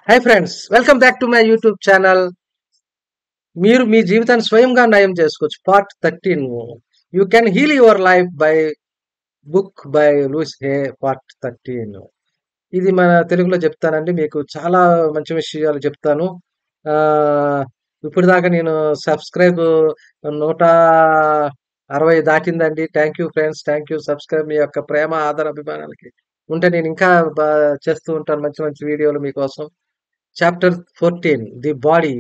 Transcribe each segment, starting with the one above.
High friends, welcome back to my YouTube channel. మీరు మీ జీవితాన్ని స్వయంగా నయం చేసుకోవచ్చు. Part 13. You can heal your life by book by Louise Hay. Part 13 ఇది మన తెలుగులో చెప్తానండి. మీకు చాలా మంచి విషయాలు చెప్తాను. ఆ ఇప్పుడు దాకా నేను సబ్స్క్రైబ్ 160 దాటిందండి. Thank you friends, thank you. Subscribe మీ యొక్క ప్రేమ ఆదర అభిమానాలకి ఉంటే నేను ఇంకా చేస్తూ ఉంటాను మంచి మంచి వీడియోలు మీకోసం. Chapter 14 the body.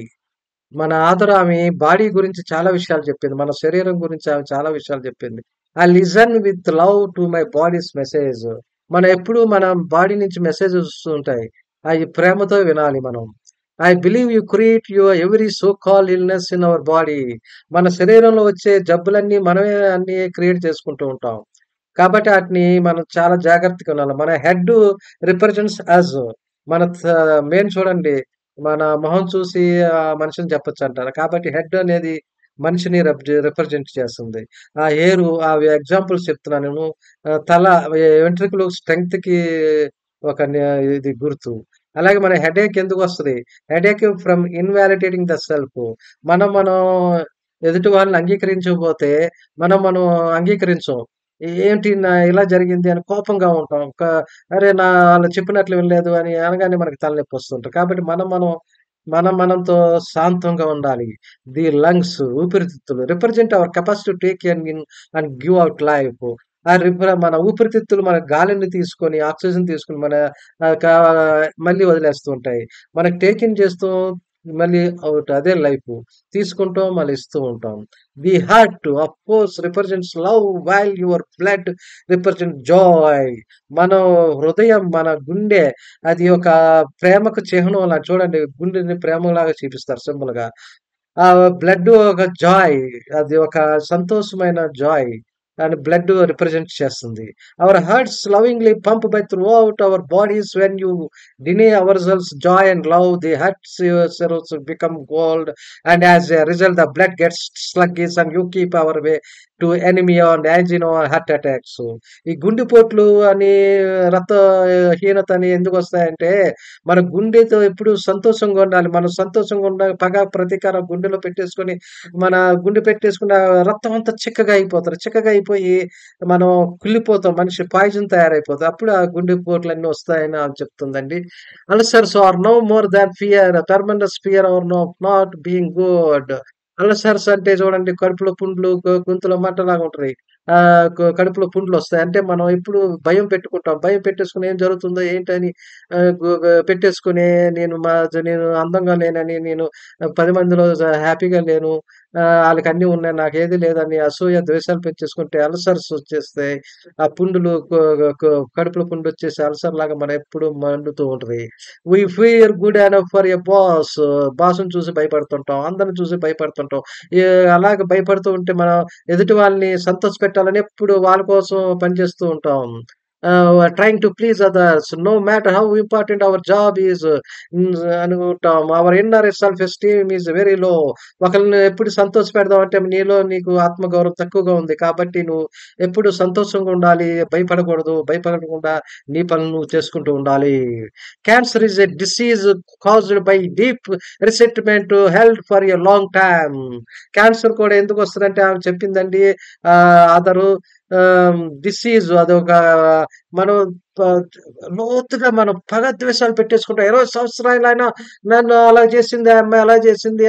మన ఆథర్ ఆమె బాడీ గురించి చాలా విషయాలు చెప్పింది. మన శరీరం గురించి ఆమె చాలా విషయాలు చెప్పింది. I listen with love to my bodies message. మనం ఎప్పుడు మన బాడీ నుంచి మెసేజెస్ వస్తుంటాయి. అవి ప్రేమతో వినాలి మనం. I believe you create your every so call illness in our body. మన శరీరంలో వచ్చే జబ్బులన్నీ మనమే అన్ని క్రియేట్ చేసుకుంటూ ఉంటాం. కాబట్టి వాటిని మనం చాలా జాగ్రత్తగా ఉండాలి. మన హెడ్ రిప్రజెంట్స్ అస్. మన మెయిన్ చూడండి, మన మొహం చూసి మనిషిని చెప్పొచ్చు అంటారు. కాబట్టి హెడ్ అనేది మనిషిని రిప్రజెంట్ చేస్తుంది. ఆ హెయిర్, అవి ఎగ్జాంపుల్స్ చెప్తున్నాను నేను. తల వెంట్రుకలు స్ట్రెంగ్త్ కి ఒక ఇది గుర్తు. అలాగే మన హెడేక్ ఎందుకు వస్తుంది? Headache from invalidating the self. మనం ఎదుటి వాళ్ళని అంగీకరించకపోతే మనం అంగీకరించం. ఏంటి ఇలా జరిగింది అని కోపంగా ఉంటాం. అరే వాళ్ళు చెప్పినట్లు వినలేదు అని అనగానే మనకి తలనొప్పి వస్తుంటది. కాబట్టి మనంతో శాంతంగా ఉండాలి. ది లంగ్స్, ఊపిరితిత్తులు represent our capacity to take in and give out life. మన ఊపిరితిత్తులు మన గాలిని తీసుకొని, ఆక్సిజన్ తీసుకొని మన మళ్ళీ వదిలేస్తూ ఉంటాయి. మనకి టేక్ ఇన్ చేస్తూ మళ్ళీ అవుట్, అదే లైఫ్. తీసుకుంటాం, మళ్ళీ ఇస్తూ ఉంటాం. The heart of course represents love, while your blood represent Joy. మన హృదయం, మన గుండె, అది ఒక ప్రేమకు చిహ్నం. లా చూడండి, గుండెని ప్రేమలాగా చూపిస్తారు సింబల్ గా. ఆ బ్లడ్ ఒక జాయ్, అది ఒక సంతోషమైన జాయ్ అని బ్లడ్ రిప్రజెంట్ చేస్తుంది. Our hearts lovingly pump by throughout our bodies. When you deny our cells joy and love, the hearts cells become cold and as a result the blood gets sluggish and you keep our way to anaemia and angina heart attacks. ఈ గుండెపోట్లు అని, రక్త హీనత అని ఎందుకు వస్తాయంటే మన గుండెతో ఎప్పుడు సంతోషంగా ఉండాలి. మనం సంతోషంగా ఉండాలి. పగ ప్రతీకారం గుండెలో పెట్టేసుకొని మన గుండె పెట్టేసుకున్న రక్తం అంతా చిక్కగా అయిపోతారు. చిక్కగా అయిపోయి మనం కుళ్ళిపోతాం. మనిషి పాయిజన్ తయారైపోతుంది. అప్పుడు ఆ గుండెపోట్లన్నీ వస్తాయని ఆమె చెప్తుందండి. Ulcers are no more than fear, tremendous fear are no not being good. Ulcers అంటే చూడండి, కడుపులో పుండ్లు, గొంతులో మంటలాగా ఉంటది. కడుపులో పుండ్లు వస్తాయి. అంటే మనం ఎప్పుడు భయం పెట్టుకుంటాం. భయం పెట్టేసుకుని ఏం జరుగుతుందో ఏంటని పెట్టేసుకుని నేను అందంగా లేనని, నేను 10 మందిలో హ్యాపీగా లేను, ఆళ్ళకి అన్నీ ఉన్నాయి, నాకేది లేదని అసూయ, ద్వేషాలు పెంచేసుకుంటే అల్సర్స్ వచ్చేస్తాయి. ఆ పుండులు కడుపులో పుండు వచ్చేసి అల్సర్ లాగా మనం ఎప్పుడు మండుతూ ఉంటది. We fear good enough for a boss. బాస్‌ని చూసి భయపడుతుంటాం. అందరిని చూసి భయపడుతుంటాం. ఏ అలాగ భయపడుతూ ఉంటే మనం ఎదుటి వాళ్ళని సంతోషపెట్టాలని ఎప్పుడు వాళ్ళ కోసం పనిచేస్తూ ఉంటాం. Trying to please others no matter how important our job is అనుకుంటాం. Our inner self esteem is very low. ఒకళ్ళని ఎప్పుడు సంతోషపెడదాం అంటే నీకు ఆత్మగౌరవం తక్కువగా ఉంది. కాబట్టి నువ్వు ఎప్పుడు సంతోషంగా ఉండాలి. భయపడకూడదు. భయపడకుండా నీ పనులు నువ్వు చేసుకుంటూ ఉండాలి. Cancer is a disease caused by deep resentment held for a long time. Cancer కూడా ఎందుకు వస్తదంటే ఆమె చెప్పిందండి. అదరు డిసీజ్ అదొక మనం ప లోతుగా మనం పగ ద్వేషాలు పెట్టేసుకుంటాం. 20 సంవత్సరాలైనా నన్ను అలా చేసింది, ఆ అమ్మాయి అలా చేసింది,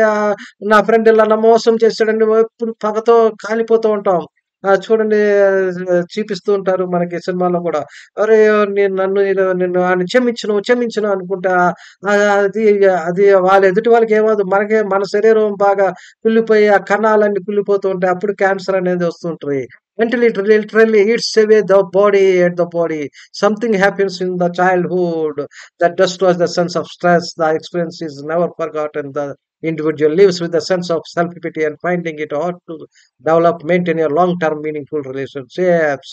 నా ఫ్రెండ్ ఇలా నన్ను మోసం చేశాడని ఎప్పుడు పగతో కాలిపోతూ ఉంటాం. చూడండి, చూపిస్తూ ఉంటారు మనకి సినిమాల్లో కూడా. అరే! నిన్ను ఆడిని క్షమించను అనుకుంటా. అది అది వాళ్ళ ఎదుటి వాళ్ళకి ఏమవ్వదు. మన శరీరం బాగా కుళ్ళిపోయి ఆ కణాలన్నీ కుళ్ళిపోతూ ఉంటాయి. అప్పుడు క్యాన్సర్ అనేది వస్తుంటది. Mentally, it literally eats away the body at the body. Something happens in the childhood that destroys the sense of stress. The experience is never forgotten. The individual lives with a sense of self-pity and finding it hard to maintain a long-term meaningful relationships.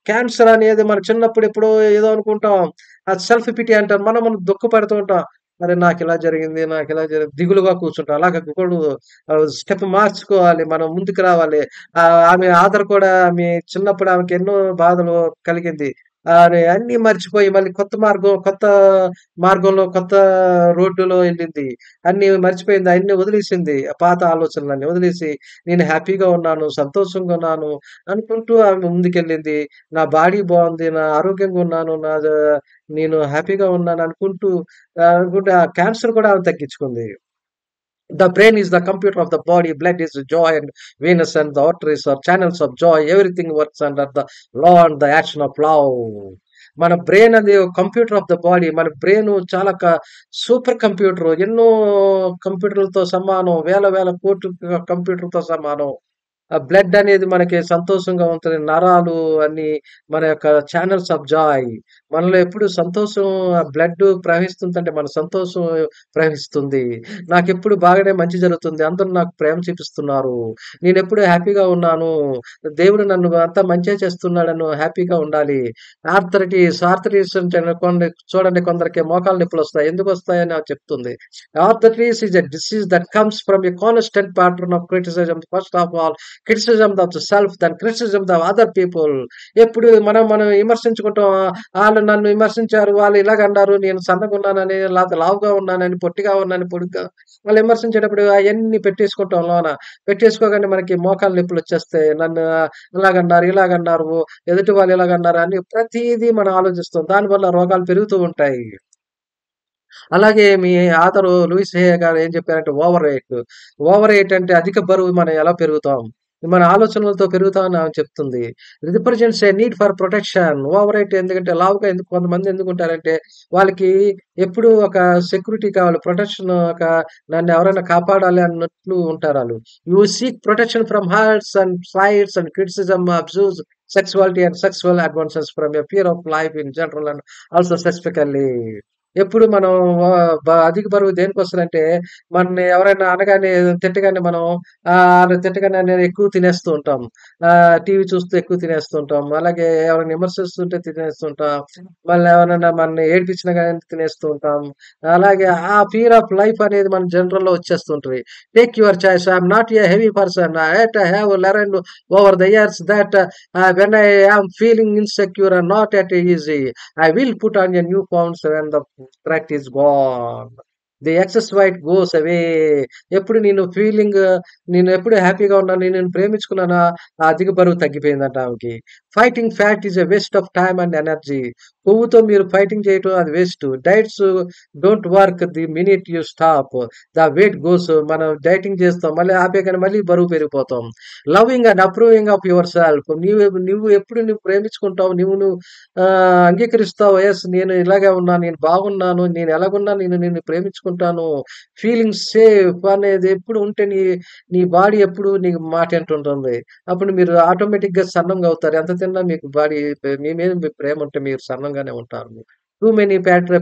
Cancer అనేది మన చిన్నప్పుడు ఎప్పుడో ఏదో అనుకుంటాం. అది self pity అంటారు. మనం దుఃఖపడుతూ ఉంటాం. అరే! నాకిలా జరిగింది, దిగులుగా కూర్చుంటాం. అలాగ కూడదు. స్టెప్ మార్చుకోవాలి. మనం ముందుకు రావాలి. ఆమె ఆధార్ కూడా ఆమె చిన్నప్పుడు ఆమెకి ఎన్నో బాధలు కలిగింది. అని అన్నీ మర్చిపోయి మళ్ళీ కొత్త మార్గంలో, కొత్త రోడ్డులో ఎళ్ళింది. అన్నీ మర్చిపోయింది. అయన్నీ వదిలేసింది. ఆ పాత ఆలోచనలన్నీ వదిలేసి, నేను హ్యాపీగా ఉన్నాను, సంతోషంగా ఉన్నాను అనుకుంటూ ఆమె ముందుకెళ్ళింది. నా బాడీ బావుంది. నా ఆరోగ్యంగా ఉన్నాను. నేను హ్యాపీగా ఉన్నాను అనుకుంటూ అనుకుంటే ఆ క్యాన్సర్ కూడా ఆమె తగ్గించుకుంది. The brain is the computer of the body. Blood is joy, and Venus and the arteries are channels of joy. Everything works under the law and the action of love. మన brain అది computer of the body. మన brain చాలా super computer. ఎన్నో కంప్యూటర్లతో సమానం. వేల వేల కోట్లు కంప్యూటర్లతో సమానం. ఆ బ్లడ్ అనేది మనకి సంతోషంగా ఉంటది. నరాలు అన్నీ మన యొక్క చానెల్స్ ఆఫ్ జాయ్. మనలో ఎప్పుడు సంతోషం బ్లడ్ ప్రవహిస్తుందంటే మన సంతోషం ప్రవహిస్తుంది. నాకెప్పుడు బాగానే మంచి జరుగుతుంది. అందరూ నాకు ప్రేమ చూపిస్తున్నారు. నేనెప్పుడు హ్యాపీగా ఉన్నాను. దేవుడు నన్ను అంతా మంచే చేస్తున్నాడని హ్యాపీగా ఉండాలి. ఆర్థరైటిస్ అంటే చూడండి కొందరికి మోకాళ్ళ నొప్పులొస్తాయి. ఎందుకొస్తాయని ఆమె చెప్తుంది. Arthritis is a disease that comes from a constant pattern of criticism. First of all criticism of the self, then criticism of other people. ఎప్పుడు మనం విమర్శించుకుంటాం. ఆళ్ళు నన్ను విమర్శించారు. వాళ్ళు ఇలాగన్నారు. నేను సన్నగున్నానని, లేతే లావుగా ఉన్నానని, పొట్టిగా ఉన్నానని, పొడుగ్గా వాళ్ళు విమర్శించేటప్పుడు అయన్నీ పెట్టేసుకుంటాం లోన. పెట్టేసుకోగానే మనకి మోకాళ్ళ నొప్పులొచ్చేస్తాయి. నన్ను అలాగన్నారు, ఇలాగన్నారు, ఎదుటి వాళ్ళు ఇలాగన్నారు అని ప్రతీదీ మనం ఆలోచిస్తాం. దానివల్ల రోగాలు పెరుగుతూ ఉంటాయి. అలాగే మీ ఆథరు లూయిస్ హే గారు ఏం చెప్పారంటే ఓవర్ వెయిట్ అంటే అధిక బరువు మనం ఎలా పెరుగుతాం? మన ఆలోచనలతో పెరుగుతామని ఆమె చెప్తుంది. Represents a need for protection. Over weight ఎందుకంటే లావుగా కొంతమంది ఎందుకుంటారంటే వాళ్ళకి ఎప్పుడూ ఒక సెక్యూరిటీ కావాలి. ప్రొటెక్షన్ నన్ను ఎవరైనా కాపాడాలి అన్నట్లు ఉంటారాళ్ళు. You seek protection from hurts and slights and criticism, abuse, sexuality and sexual advances from a fear of life in general and also specifically. ఎప్పుడు మనం అధిక బరువు దేనికొస్తదంటే, మనల్ని ఎవరైనా అనగానే, తిట్టగానే మనం ఆళ్ళు తిట్టగానే నేను ఎక్కువ తినేస్తూ ఉంటాం. టీవీ చూస్తూ ఎక్కువ తినేస్తూ ఉంటాం. అలాగే ఎవరైనా విమర్శిస్తుంటే తినేస్తుంటాం. మళ్ళీ ఎవరైనా మనల్ని ఏడిపించినా గాని తినేస్తూ ఉంటాం. అలాగే ఆ ఫియర్ ఆఫ్ లైఫ్ అనేది మన జనరల్‌లో వచ్చేస్తుంటది. Take your choice. I am not a heavy person. Yet I have learned over the years that when I am feeling insecure and not at ease, I will put on a new pounds when the threat is gone. The excess white goes away. ఎప్పుడు నేను ఎప్పుడు హ్యాపీగా ఉన్నాను. నేను ప్రేమించుకున్నానా, ఆ అధిక బరువు తగ్గిపోయిందంట ఆమెకి. Fighting fat is a waste of time and energy. కొవ్వుతో మీరు ఫైటింగ్ చేయటం అది waste. Diets don't work the minute you stop. The weight goes. మనం డైటింగ్ చేస్తాం. మళ్ళీ ఆపేయగానే మళ్ళీ బరువు పెరిగిపోతాం. Loving and approving of yourself. నువ్వు ప్రేమించుకుంటావు. నువ్వు అంగీకరిస్తావు. యెస్, నేను ఇలాగే ఉన్నాను. నేను బాగున్నాను. నేను ఎలాగున్నా నిన్ను ప్రేమించుకుంటాను. ఫీలింగ్ సేఫ్ అనేది ఎప్పుడు ఉంటే నీ బాడీ ఎప్పుడు నీకు మాట వింటుంటుంది. అప్పుడు మీరు ఆటోమేటిక్‌గా సన్నంగా అవుతారు. ఎంత తిన్నా మీకు మీ మీద మీకు ప్రేమ ఉంటే మీరు సన్నంగానే ఉంటారు. Too many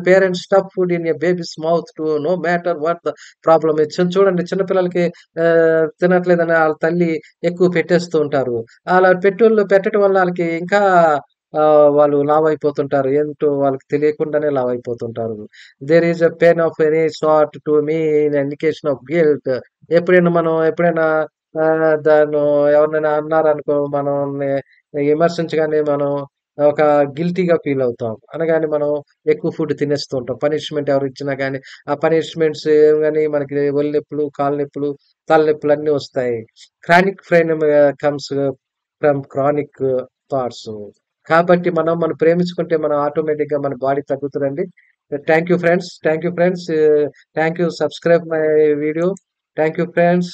parents stuff food in a babies mouth to know matter what the problem is. చూడండి చిన్న పిల్లలకి తినట్లేదని ఆళ్ళ తల్లి ఎక్కువ పెట్టేస్తూ ఉంటారు. అలా పెట్టడం వల్ల ఆళ్ళకి ఇంకా వాళ్ళు లావయిపోతుంటారు. ఏంటో వాళ్ళకి తెలియకుండానే లావయిపోతుంటారు. There is a pain of any sort to me in indication of guilt. ఎప్పుడైనా దాన్ని ఎవరినైనా అన్నారనుకో, మనల్ని విమర్శించగానే మనం ఒక గిల్టీ‌గా ఫీల్ అవుతాం. అనగానే మనం ఎక్కువ ఫుడ్ తినేస్తూ ఉంటాం. పనిష్మెంట్ ఎవరిచ్చినా గాని, ఆ పనిష్మెంట్స్ గాని మనకి ఒళ్ళు నొప్పులు, కాళ్ళు నొప్పులు, తలనొప్పులు అన్నీ వస్తాయి. Chronic pain comes from chronic thoughts. కాబట్టి మనం ప్రేమించుకుంటే మనం ఆటోమేటిక్‌గా మన బాడీ తగ్గుతదండి. Thank you friends. Thank you friends. Thank you. Subscribe my video. Thank you friends.